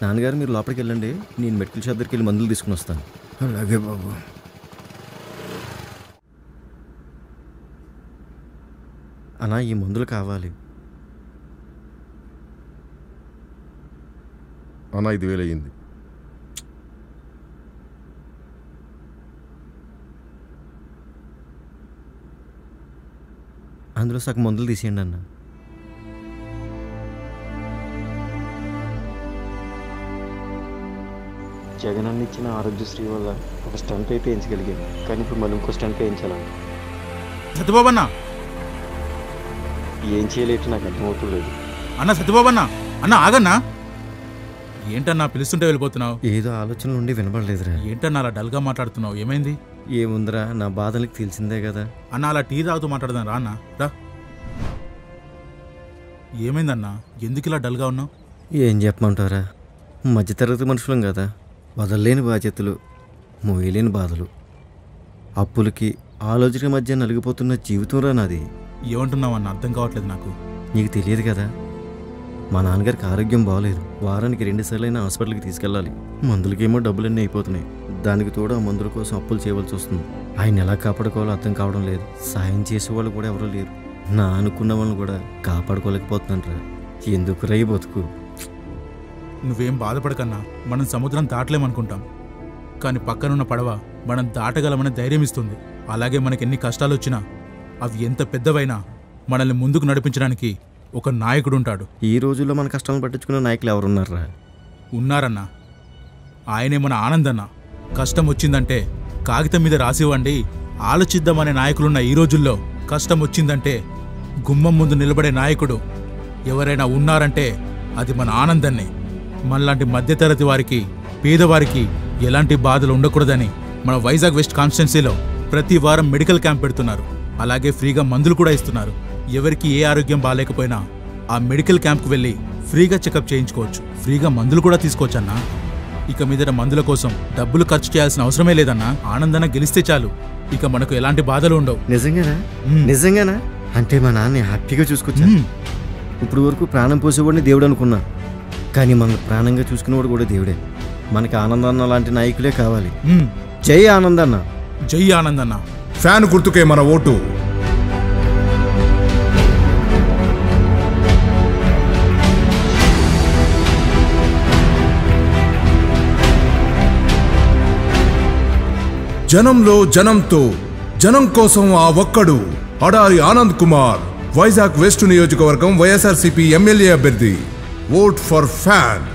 నాన్నగారు మీరు లోపలికి వెళ్ళండి, నేను మెడికల్ షాప్ దగ్గరికి వెళ్ళి మందులు తీసుకుని వస్తాను. అలాగే బాబు. అన్నా ఈ మందులు కావాలి అన్నా. 5,000 అయ్యింది. అందులో సగం మందులు తీసేయండి అన్న. జగన్ అన్న ఇచ్చిన ఆరోగ్యశ్రీ వల్ల ఒక స్టంట్ అయితే వేయించగలిగాను, కానీ ఇప్పుడు మళ్ళీ ఇంకో స్టంట్ వేయించాలంట. సత్యబాబు అన్న ఏం చేయలేటు నాకు అర్థమవుతలేదు. అన్న సత్యబాబు అన్న అన్న ఆగన్నా. ఏంటన్నా పిలుస్తుంటే వెళ్ళిపోతున్నావు? ఏదో ఆలోచన నుండి వినబడలేదురా. ఏంటన్నా అలా డల్గా మాట్లాడుతున్నావు? ఏమైంది? ఏముందిరా, నా బాధలకు తెలిసిందే కదా. అన్న అలా టీ తాగుతూ మాట్లాడదాం రా అన్న రా. ఏమైందన్నా, ఎందుకు ఇలా డల్గా ఉన్నావు? ఏం చెప్పమంటారా, మధ్యతరగతి మనుషులం కదా. వదలలేని బాధ్యతలు, మోయలేని బాధలు, అప్పులకి ఆలోచన మధ్య నలిగిపోతున్న జీవితంరా నాది. ఏమంటున్నావన్న అర్థం కావట్లేదు నాకు. నీకు తెలియదు కదా, మా నాన్నగారికి ఆరోగ్యం బాగలేదు. వారానికి 2 సార్లైనా హాస్పిటల్కి తీసుకెళ్ళాలి. మందులకేమో డబ్బులన్నీ అయిపోతున్నాయి. దానికి తోడు ఆ మందుల కోసం అప్పులు చేయవలసి వస్తుంది. ఆయన ఎలా కాపాడుకోవాలో అర్థం కావడం లేదు. సాయం చేసేవాళ్ళు కూడా ఎవరూ లేరు. నా అనుకున్న వాళ్ళని కూడా కాపాడుకోలేకపోతున్నాను. ఎందుకు రై బతుకు. నువ్వేం బాధపడకన్నా, మనం సముద్రం దాటలేమనుకుంటాం, కానీ పక్కనున్న పడవ మనం దాటగలమని ధైర్యం ఇస్తుంది. అలాగే మనకెన్ని కష్టాలు వచ్చినా, అవి ఎంత పెద్దవైనా మనల్ని ముందుకు నడిపించడానికి ఒక నాయకుడు ఉంటాడు. ఈ రోజుల్లో మన కష్టాలను పట్టించుకునే నాయకులు ఎవరున్నారా? ఉన్నారన్నా, ఆయనే మన ఆనందన్న. కష్టం వచ్చిందంటే కాగితం మీద రాసివ్వండి, ఆలోచిద్దామనే నాయకులున్న ఈ రోజుల్లో కష్టం వచ్చిందంటే గుమ్మం ముందు నిలబడే నాయకుడు ఎవరైనా ఉన్నారంటే అది మన ఆనందన్నే. మనలాంటి మధ్యతరగతి వారికి, పేదవారికి ఎలాంటి బాధలు ఉండకూడదని మన వైజాగ్ వెస్ట్ కాన్స్టిట్యున్సీలో ప్రతి వారం మెడికల్ క్యాంప్ పెడుతున్నారు. అలాగే ఫ్రీగా మందులు కూడా ఇస్తున్నారు. ఎవరికి ఏ ఆరోగ్యం బాగాలేకపోయినా ఆ మెడికల్ క్యాంప్కు వెళ్ళి ఫ్రీగా చెకప్ చేయించుకోవచ్చు, ఫ్రీగా మందులు కూడా తీసుకోవచ్చన్నా. ఇక మీదట మందుల కోసం డబ్బులు ఖర్చు చేయాల్సిన అవసరమే లేదన్నా. ఆనందన గెలిస్తే చాలు, ఇక మనకు ఎలాంటి బాధలు ఉండవు. నిజంగానా? నిజంగానా? అంటే మా నాన్న హ్యాపీగా చూసుకోవచ్చు. ఇప్పుడు వరకు ప్రాణం పోసేవాడిని దేవుడు అనుకున్నా, కానీ మన ప్రాణంగా చూసుకునేవాడు కూడా దేవుడే. మనకి ఆనందన్న లాంటి నాయకులే కావాలి. జై ఆనందన్న. జై ఆనందన్న. ఫ్యాన్ గుర్తుకే మన ఓటు. జనంలో జనంతో, జనం కోసం ఆ ఒక్కడు అడారి ఆనంద్ కుమార్, వైజాగ్ వెస్ట్ నియోజకవర్గం వైఎస్ఆర్సీపీ ఎమ్మెల్యే అభ్యర్థి. Vote for fan.